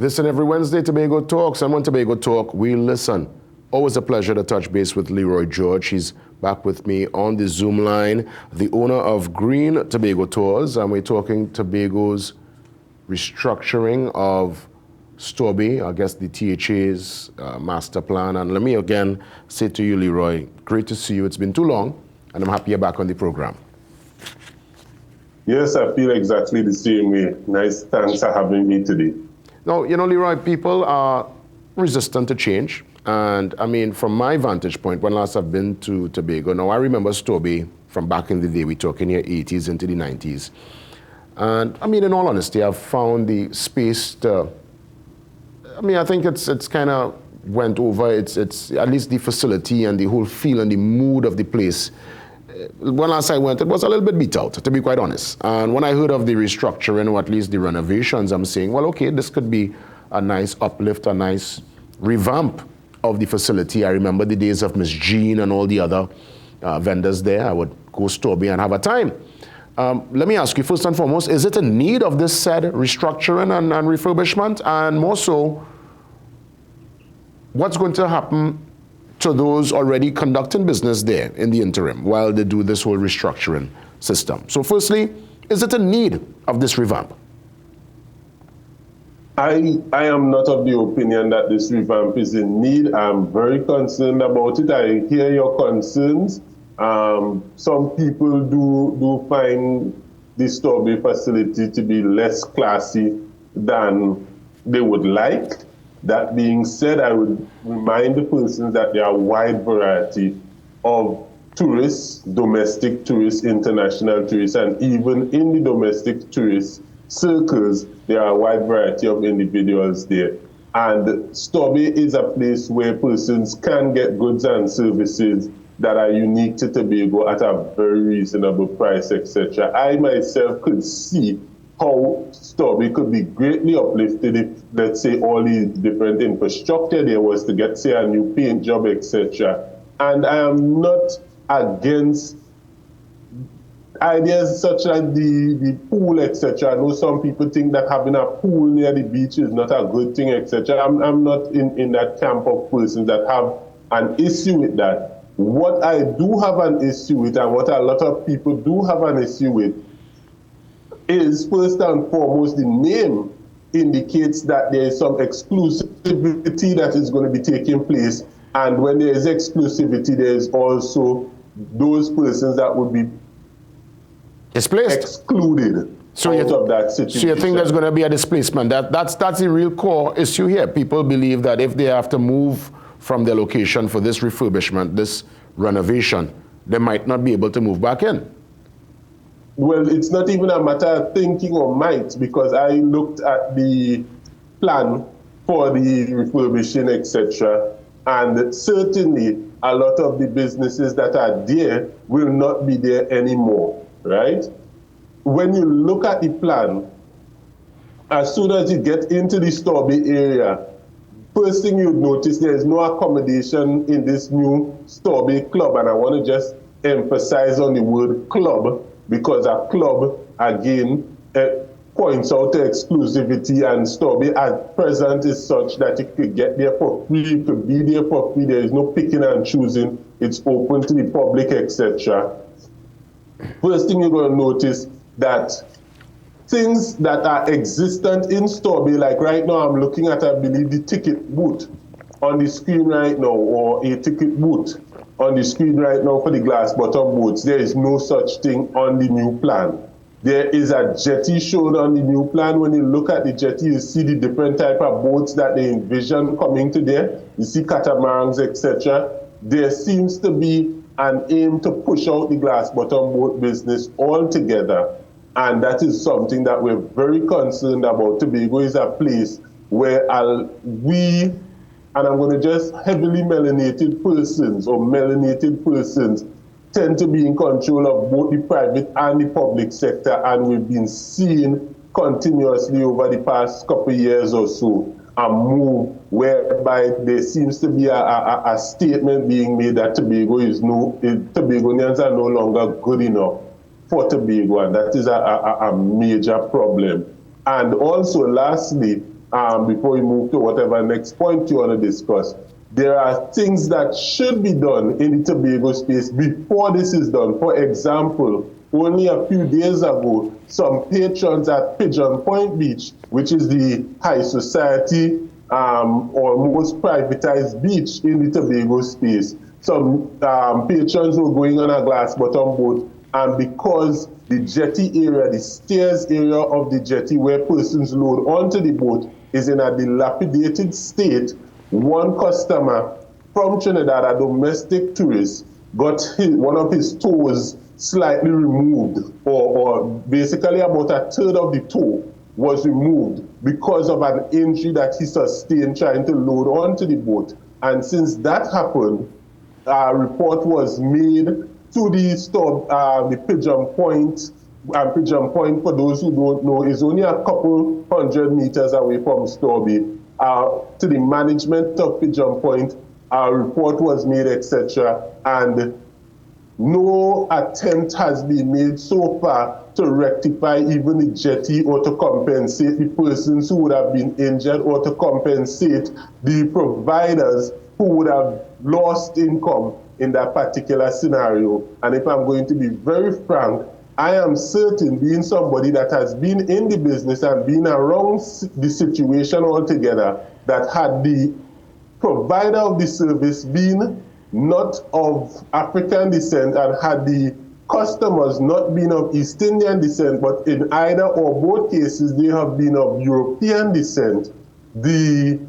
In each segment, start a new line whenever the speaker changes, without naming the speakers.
This and every Wednesday, Tobago Talks. And when Tobago Talk, we listen. Always a pleasure to touch base with Leroy George. He's back with me on the Zoom line, the owner of Green Tobago Tours. And we're talking Tobago's restructuring of Stawbey, I guess the THA's master plan. And let me again say to you, Leroy, great to see you. It's been too long, and I'm happy you're back on the program.
Yes, I feel exactly the same way. Nice, thanks for having me today.
Now, you know, Leroy, people are resistant to change. And I mean, from my vantage point, when last I've been to Tobago, now I remember Stawbey from back in the day, we're talking here 80s into the 90s. And I mean, in all honesty, I've found the space to, I mean, I think it's kind of went over. It's at least the facility and the whole feel and the mood of the place. When last I went, it was a little bit beat out, to be quite honest. And when I heard of the restructuring, or at least the renovations, I'm saying, well, okay, this could be a nice uplift, a nice revamp of the facility. I remember the days of Miss Jean and all the other vendors there. I would go Stawbey and have a time. Let me ask you, first and foremost, is it a need of this said restructuring and refurbishment? And more so, what's going to happen to those already conducting business there in the interim while they do this whole restructuring system? So firstly, is it a need of this revamp?
I am not of the opinion that this revamp is in need. I'm very concerned about it. I hear your concerns. Some people do find the Stawbey facility to be less classy than they would like. That being said, I would remind the persons that there are a wide variety of tourists, domestic tourists, international tourists, and even in the domestic tourist circles, there are a wide variety of individuals there. And Stawbey is a place where persons can get goods and services that are unique to Tobago at a very reasonable price, etc. I myself could see how Stawbey could be greatly uplifted if, let's say, all the different infrastructure there was to get, say, a new paint job, etc. And I am not against ideas such as the pool, etc. I know some people think that having a pool near the beach is not a good thing, etc. I'm not in that camp of persons that have an issue with that. What I do have an issue with, and what a lot of people do have an issue with, is first and foremost the name indicates that there is some exclusivity that is going to be taking place, and when there is exclusivity, there is also those persons that would be
displaced,
excluded out of that situation.
So you think there's going to be a displacement? That's the real core issue here. People believe that if they have to move from their location for this refurbishment, this renovation, they might not be able to move back in.
Well, it's not even a matter of thinking or might, because I looked at the plan for the refurbishing, etc., and certainly a lot of the businesses that are there will not be there anymore, right? When you look at the plan, as soon as you get into the Stawbey area, first thing you'd notice, there is no accommodation in this new Stawbey club, and I want to just emphasize on the word club, because a club, again, points out the exclusivity, and Stawbey at present is such that you could get there for free, you could be there for free, there is no picking and choosing, it's open to the public, etc. First thing you're going to notice that things that are existent in Stawbey, like right now I'm looking at, I believe, the ticket booth on the screen right now, or a ticket booth on the screen right now for the glass bottom boats. There is no such thing on the new plan. There is a jetty shown on the new plan. When you look at the jetty, you see the different type of boats that they envision coming to there. You see catamarans, etc. There seems to be an aim to push out the glass bottom boat business altogether. And that is something that we're very concerned about. Tobago is a place where we, and I'm going to just heavily melanated persons tend to be in control of both the private and the public sector, and we've been seeing continuously over the past couple of years or so a move whereby there seems to be a statement being made that Tobagonians are no longer good enough for Tobago, and that is a major problem. And also, lastly, before we move to whatever next point you want to discuss. There are things that should be done in the Tobago space before this is done. For example, only a few days ago, some patrons at Pigeon Point Beach, which is the high society or most privatized beach in the Tobago space, some patrons were going on a glass bottom boat, and because the jetty area, the stairs area of the jetty where persons load onto the boat is in a dilapidated state, one customer from Trinidad, a domestic tourist, got one of his toes slightly removed, or basically about a third of the toe was removed because of an injury that he sustained trying to load onto the boat. And since that happened, a report was made to the Pigeon Point. And Pigeon Point, for those who don't know, is only a couple 100 meters away from Storby. To the management of Pigeon Point, a report was made, etc. And no attempt has been made so far to rectify even the jetty or to compensate the persons who would have been injured or to compensate the providers who would have lost income in that particular scenario. And if I'm going to be very frank, I am certain, being somebody that has been in the business and been around the situation altogether, that had the provider of the service been not of African descent and had the customers not been of East Indian descent, but in either or both cases they have been of European descent, the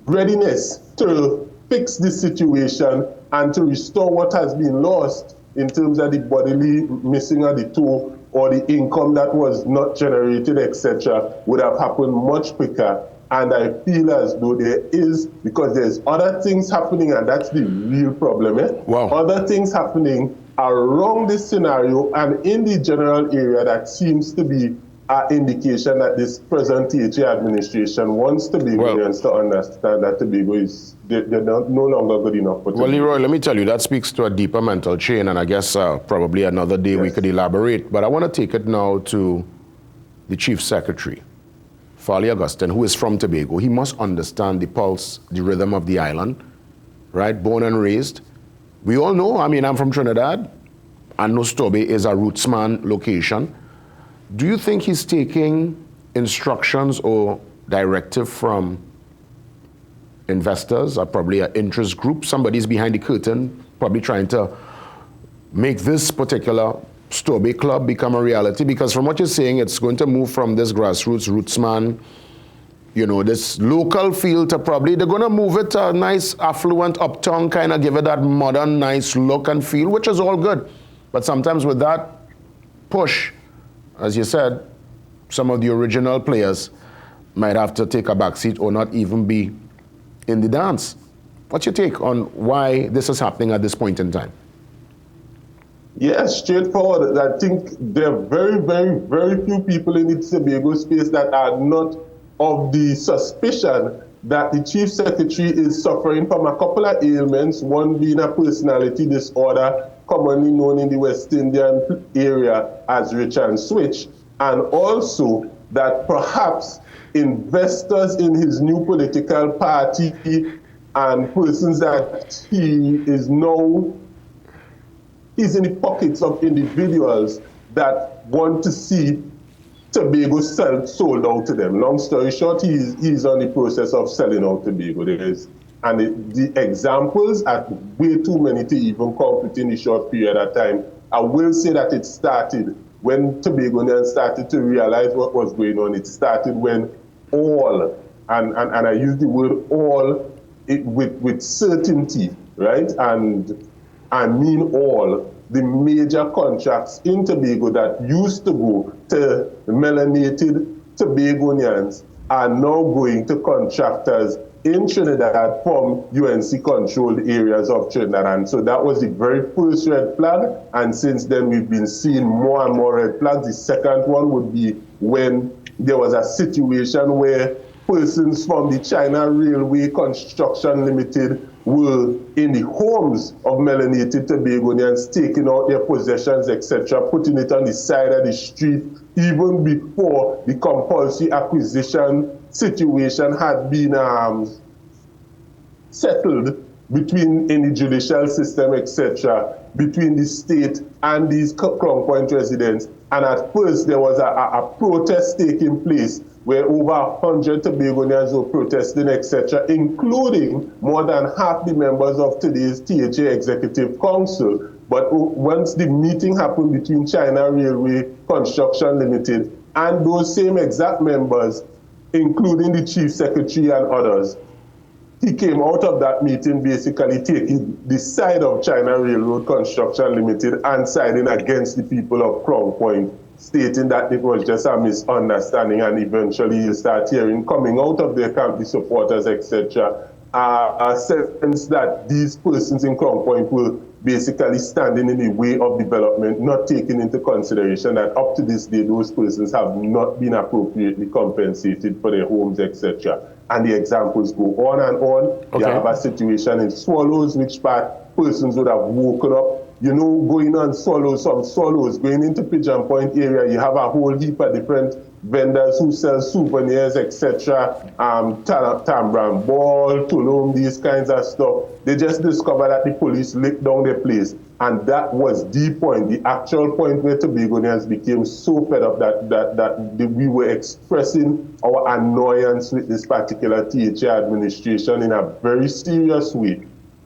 readiness to fix the situation and to restore what has been lost in terms of the bodily missing of the toe or the income that was not generated, etc., would have happened much quicker. And I feel as though there is, because there's other things happening, and that's the real problem.
Wow.
Other things happening around this scenario and in the general area that seems to be an indication that this present THA administration wants Tobagonians to understand that Tobago is, they're no longer good enough for Tobago.
Well, Leroy, let me tell you, that speaks to a deeper mental chain, and I guess probably another day we could elaborate. But I want to take it now to the Chief Secretary, Farley Augustine, who is from Tobago. He must understand the pulse, the rhythm of the island, right? Born and raised. We all know, I mean, I'm from Trinidad. I know Storby is a rootsman location. Do you think he's taking instructions or directive from investors or probably an interest group? Somebody's behind the curtain, probably trying to make this particular Storby Club become a reality? Because from what you're saying, it's going to move from this grassroots rootsman, you know, this local feel to probably, they're going to move it to a nice, affluent, uptown, kind of give it that modern, nice look and feel, which is all good. But sometimes with that push, as you said, some of the original players might have to take a backseat or not even be in the dance. What's your take on why this is happening at this point in time?
Yes, straightforward. I think there are very, very, very few people in the Tobago space that are not of the suspicion that the Chief Secretary is suffering from a couple of ailments, one being a personality disorder, commonly known in the West Indian area as Rich and Switch, and also that perhaps investors in his new political party and persons that he is now, he's in the pockets of individuals that want to see Tobago sold out to them. Long story short, he's on the process of selling out Tobago. And the examples are way too many to even count within a short period of time. I will say that it started when Tobagonians started to realize what was going on. It started when all, and I use the word all with certainty, right? And I mean all, the major contracts in Tobago that used to go to melanated Tobagonians are now going to contractors in Trinidad from UNC-controlled areas of Trinidad. And so that was the very first red flag. And since then, we've been seeing more and more red flags. The second one would be when there was a situation where persons from the China Railway Construction Limited were in the homes of melanated Tobagonians, taking out their possessions, etc., putting it on the side of the street, even before the compulsory acquisition situation had been settled between in the judicial system, etc., between the state and these Crown Point residents. And at first, there was a protest taking place where over 100 Tobagonians were protesting, etc., including more than half the members of today's THA Executive Council. But once the meeting happened between China Railway Construction Limited and those same exact members, including the Chief Secretary and others, he came out of that meeting basically taking the side of China Railroad Construction Limited and siding against the people of Crown Point, stating that it was just a misunderstanding, and eventually you start hearing coming out of their camp, the supporters, etc., a sense that these persons in Crown Point were basically standing in the way of development, not taking into consideration that up to this day, those persons have not been appropriately compensated for their homes, etc. And the examples go on and on. Okay. You have a situation in Swallows, which part persons would have woken up, you know, going on Swallows, from Swallows, going into Pigeon Point area, you have a whole heap of different vendors who sell souvenirs, etc., Tambram Ball, Tulum, these kinds of stuff. They just discovered that the police licked down their place. And that was the point, the actual point where Tobagonians became so fed up that we were expressing our annoyance with this particular THA administration in a very serious way.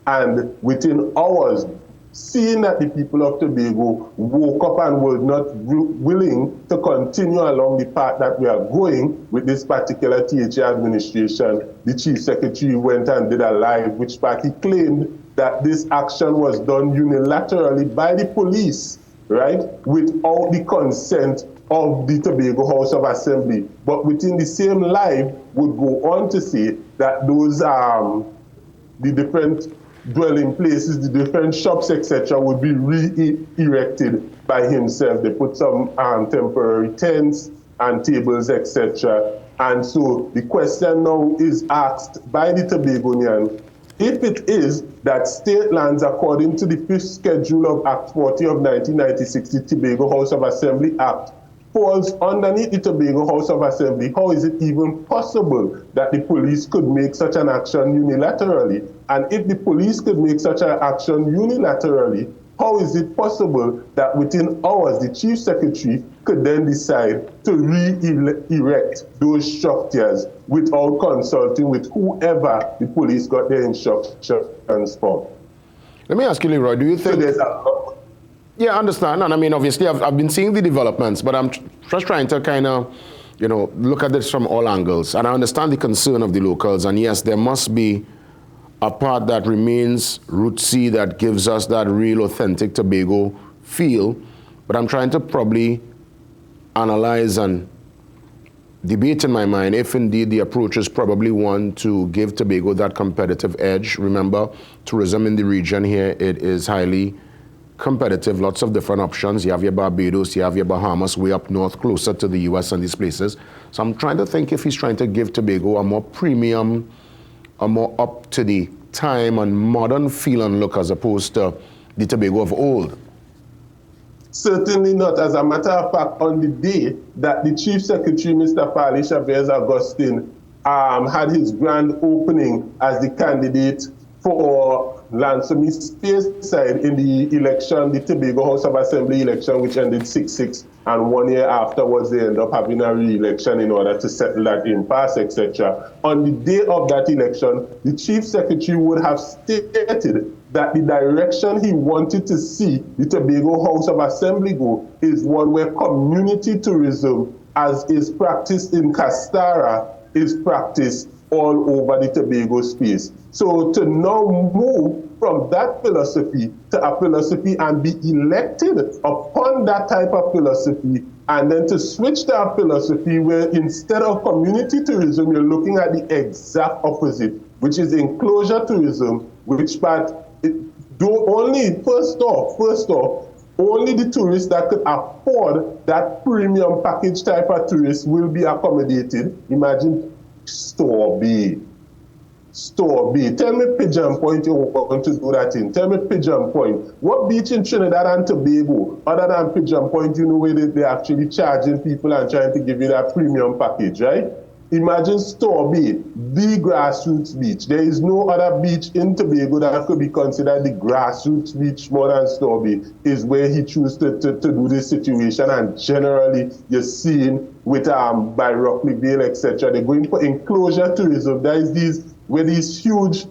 And within hours, seeing that the people of Tobago woke up and were not willing to continue along the path that we are going with this particular THA administration, the Chief Secretary went and did a live, which part he claimed that this action was done unilaterally by the police, right, without the consent of the Tobago House of Assembly. But within the same live would go on to say that those, the different dwelling places, the different shops, etc., would be re-erected by himself. They put some temporary tents and tables, etc. And so the question now is asked by the Tobagonian, if it is that state lands, according to the 5th schedule of Act 40 of 1996, the Tobago House of Assembly Act, falls underneath the Tobago House of Assembly, how is it even possible that the police could make such an action unilaterally? And if the police could make such an action unilaterally, how is it possible that within hours the Chief Secretary could then decide to re-erect those structures without consulting with whoever the police got their instructions from?
Let me ask you, Leroy, do you think...
So
yeah, I understand. And I mean, obviously, I've been seeing the developments, but I'm just trying to kind of, you know, look at this from all angles. And I understand the concern of the locals. And yes, there must be a part that remains rootsy, that gives us that real, authentic Tobago feel. But I'm trying to probably analyze and debate in my mind if indeed the approach is probably one to give Tobago that competitive edge. Remember, tourism in the region here, it is highly competitive, lots of different options. You have your Barbados, you have your Bahamas, way up north, closer to the US and these places. So I'm trying to think if he's trying to give Tobago a more premium, a more up to the time and modern feel and look as opposed to the Tobago of old.
Certainly not. As a matter of fact, on the day that the Chief Secretary, Mr. Farley Chavez Augustine, had his grand opening as the candidate for Lansomi Speyside in the election, the Tobago House of Assembly election, which ended 6-6, and 1 year afterwards they end up having a re-election in order to settle that impasse, etc. On the day of that election, the Chief Secretary would have stated that the direction he wanted to see the Tobago House of Assembly go is one where community tourism, as is practiced in Castara, is practiced all over the Tobago space. So to now move from that philosophy to a philosophy and be elected upon that type of philosophy, and then to switch to a philosophy where instead of community tourism, you're looking at the exact opposite, which is enclosure tourism, which part, first off, only the tourists that could afford that premium package type of tourists will be accommodated. Imagine Strawberry. Store Bay. Tell me Pigeon Point you want to do that in. Tell me Pigeon Point. What beach in Trinidad and Tobago, other than Pigeon Point, you know where they're actually charging people and trying to give you that premium package, right? Imagine Store Bay, the grassroots beach. There is no other beach in Tobago that could be considered the grassroots beach more than Store Bay, is where he chose to do this situation. And generally, you're seeing with by Rockley Vale, etc., they're going for enclosure tourism. There is these huge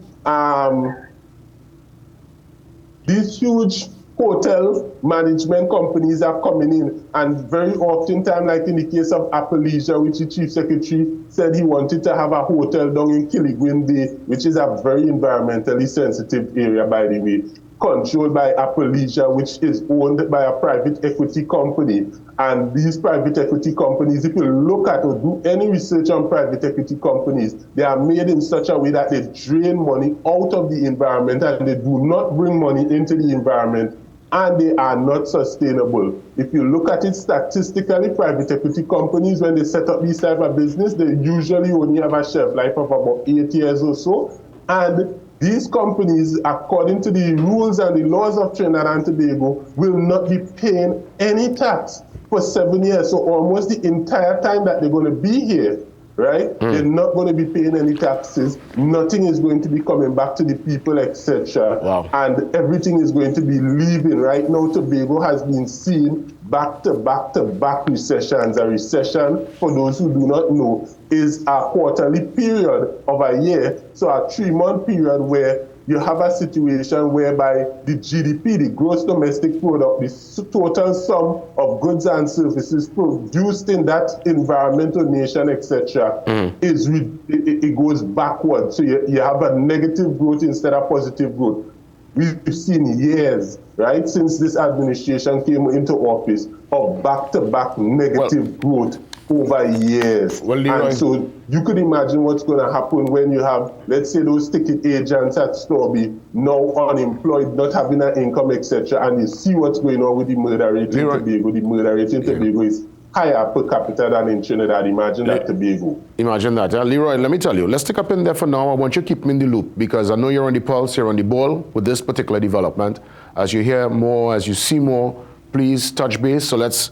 hotel management companies are coming in, and very often time, like in the case of Appalachia, which the chief secretary said he wanted to have a hotel down in Killigrew Bay, which is a very environmentally sensitive area, by the way, controlled by Appalachia, which is owned by a private equity company. And these private equity companies, if you look at or do any research on private equity companies, they are made in such a way that they drain money out of the environment and they do not bring money into the environment, and they are not sustainable. If you look at it statistically, private equity companies, when they set up these type of business, they usually only have a shelf life of about 8 years or so. And these companies, according to the rules and the laws of Trinidad and Tobago, will not be paying any tax for 7 years. So almost the entire time that they're going to be here, right? They're not going to be paying any taxes. Nothing is going to be coming back to the people, etc.
Wow.
And everything is going to be leaving. Right now, Tobago has been seeing back-to-back recessions. A recession, for those who do not know, is a quarterly period of a year. So a 3-month period where you have a situation whereby the GDP, the gross domestic product, the total sum of goods and services produced in that environmental nation, etc., it goes backwards. So you have a negative growth instead of positive growth. We've seen years, right, since this administration came into office, of back-to-back negative growth over years. And so you could imagine what's going to happen when you have, let's say, those ticket agents at Store Bay now unemployed, not having an income, etc., and you see what's going on with the murder rate in Tobago. The murder rate in Tobago is higher per capita than in Trinidad. Imagine that, Tobago.
Imagine that. Leroy, let me tell you, let's take up in there for now. I want you to keep me in the loop, because I know you're on the pulse, you're on the ball with this particular development. As you hear more, as you see more, please touch base. So let's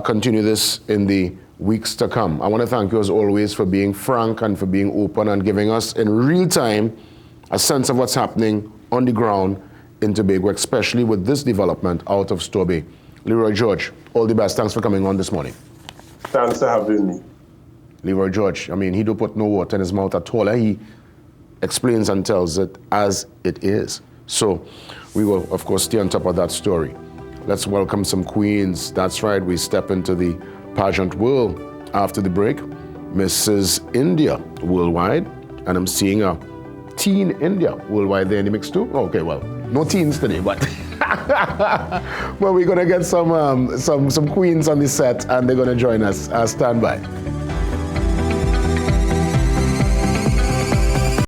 continue this in the weeks to come. I want to thank you as always for being frank and for being open and giving us in real time a sense of what's happening on the ground in Tobago, especially with this development out of Store Bay. Leroy George, all the best. Thanks for coming on this morning.
Thanks for having me.
Leroy George, I mean, he don't put no water in his mouth at all. He explains and tells it as it is. So we will, of course, stay on top of that story. Let's welcome some queens. That's right, we step into the pageant world after the break. Mrs. India Worldwide, and I'm seeing a Teen India Worldwide there in the mix too. Okay, well, no teens today, but well, we're gonna get some queens on the set, and they're gonna join us. Stand by.